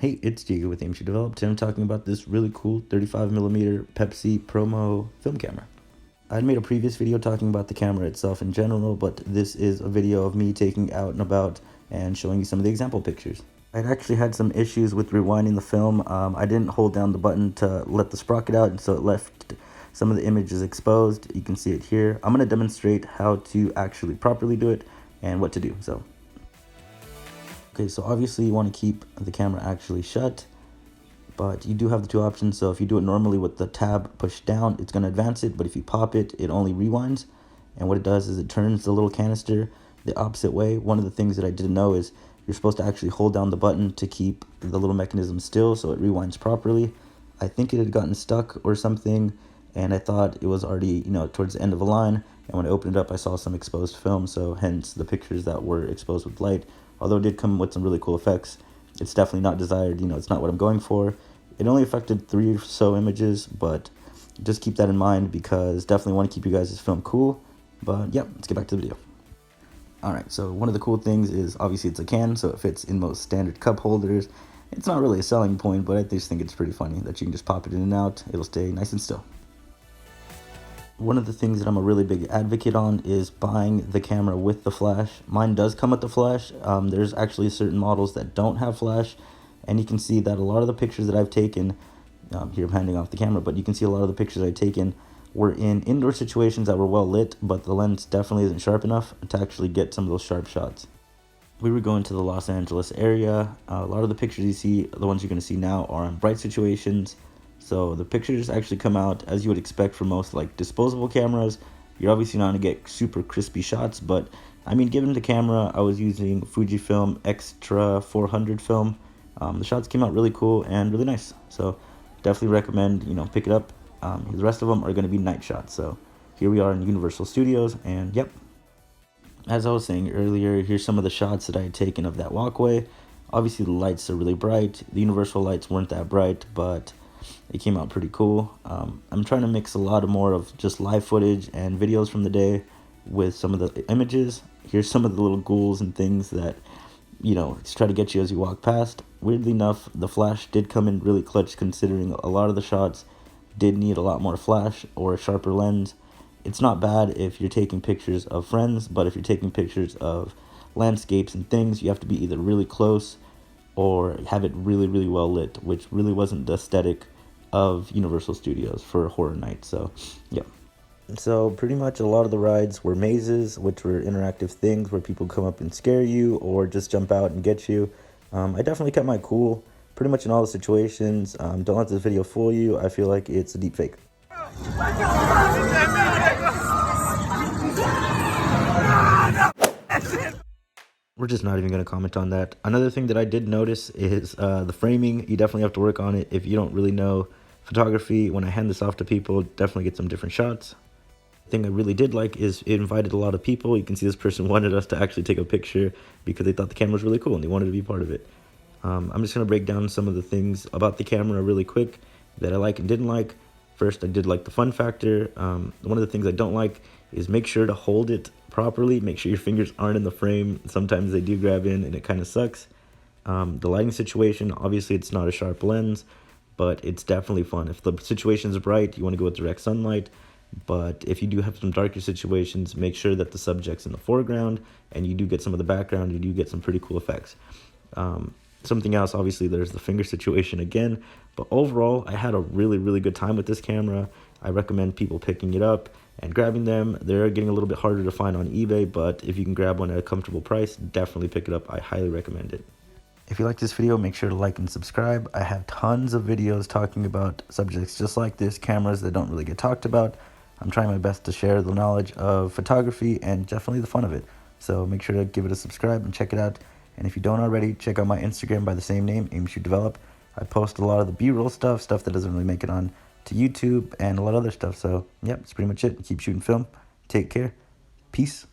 Hey, it's Diego with Aim to Develop. Today I'm talking about this really cool 35mm Pepsi promo film camera. I had made a previous video talking about the camera itself in general, but this is a video of me taking out and about and showing you some of the example pictures. I'd actually had some issues with rewinding the film. I didn't hold down the button to let the sprocket out, and so it left some of the images exposed. You can see it here. I'm going to demonstrate how to actually properly do it and what to do. Okay, so obviously you want to keep the camera actually shut, but you do have the two options. So if you do it normally with the tab pushed down, it's going to advance it, but if you pop it, it only rewinds. And what it does is it turns the little canister the opposite way. One of the things that I didn't know is you're supposed to actually hold down the button to keep the little mechanism still so it rewinds properly. I think it had gotten stuck or something, and I thought it was already, towards the end of a line. And when I opened it up, I saw some exposed film, so hence the pictures that were exposed with light. Although it did come with some really cool effects, it's definitely not desired. It's not what I'm going for. It only affected 3 or so images, but just keep that in mind because definitely want to keep you guys' film cool. But yeah, let's get back to the video. Alright, so one of the cool things is obviously it's a can, so it fits in most standard cup holders. It's not really a selling point, but I just think it's pretty funny that you can just pop it in and out. It'll stay nice and still. One of the things that I'm a really big advocate on is buying the camera with the flash. Mine does come with the flash. There's actually certain models that don't have flash, and you can see that a lot of the pictures that I've taken, here I'm handing off the camera, but you can see a lot of the pictures I've taken were in indoor situations that were well lit, but the lens definitely isn't sharp enough to actually get some of those sharp shots. We were going to the Los Angeles area. A lot of the pictures you see, the ones you're going to see now, are in bright situations. So the pictures actually come out as you would expect for most disposable cameras. You're obviously not going to get super crispy shots, but I mean, given the camera, I was using Fujifilm Extra 400 film. The shots came out really cool and really nice. So definitely recommend, pick it up. The rest of them are going to be night shots. So here we are in Universal Studios, and yep. As I was saying earlier, here's some of the shots that I had taken of that walkway. Obviously the lights are really bright. The Universal lights weren't that bright, but it came out pretty cool. I'm trying to mix a lot more of just live footage and videos from the day with some of the images. Here's some of the little ghouls and things that, try to get you as you walk past. Weirdly enough, the flash did come in really clutch considering a lot of the shots did need a lot more flash or a sharper lens. It's not bad if you're taking pictures of friends, but if you're taking pictures of landscapes and things, you have to be either really close or have it really, really well lit, which really wasn't the aesthetic of Universal Studios for a horror night. So yeah, so pretty much a lot of the rides were mazes, which were interactive things where people come up and scare you or just jump out and get you. I definitely kept my cool pretty much in all the situations. Don't let this video fool you. I feel like it's a deep fake. We're just not even going to comment on that. Another thing that I did notice is the framing. You definitely have to work on it if you don't really know photography. When I hand this off to people, definitely get some different shots. The thing I really did like is it invited a lot of people. You can see this person wanted us to actually take a picture because they thought the camera was really cool and they wanted to be part of it. I'm just going to break down some of the things about the camera really quick that I like and didn't like. First, I did like the fun factor. One of the things I don't like is make sure to hold it properly. Make sure your fingers aren't in the frame. Sometimes they do grab in and it kind of sucks. The lighting situation, obviously it's not a sharp lens, but it's definitely fun. If the situation is bright, you want to go with direct sunlight. But if you do have some darker situations, make sure that the subject's in the foreground and you do get some of the background. You do get some pretty cool effects. Something else, obviously, there's the finger situation again. But overall, I had a really, really good time with this camera. I recommend people picking it up and grabbing them. They're getting a little bit harder to find on eBay, but if you can grab one at a comfortable price, definitely pick it up. I highly recommend it. If you like this video, make sure to like and subscribe. I have tons of videos talking about subjects just like this, cameras that don't really get talked about. I'm trying my best to share the knowledge of photography and definitely the fun of it. So make sure to give it a subscribe and check it out. And if you don't already, check out my Instagram by the same name, Aim to Develop. I post a lot of the B-roll stuff that doesn't really make it on to YouTube, and a lot of other stuff. So, yep, that's pretty much it. Keep shooting film. Take care. Peace.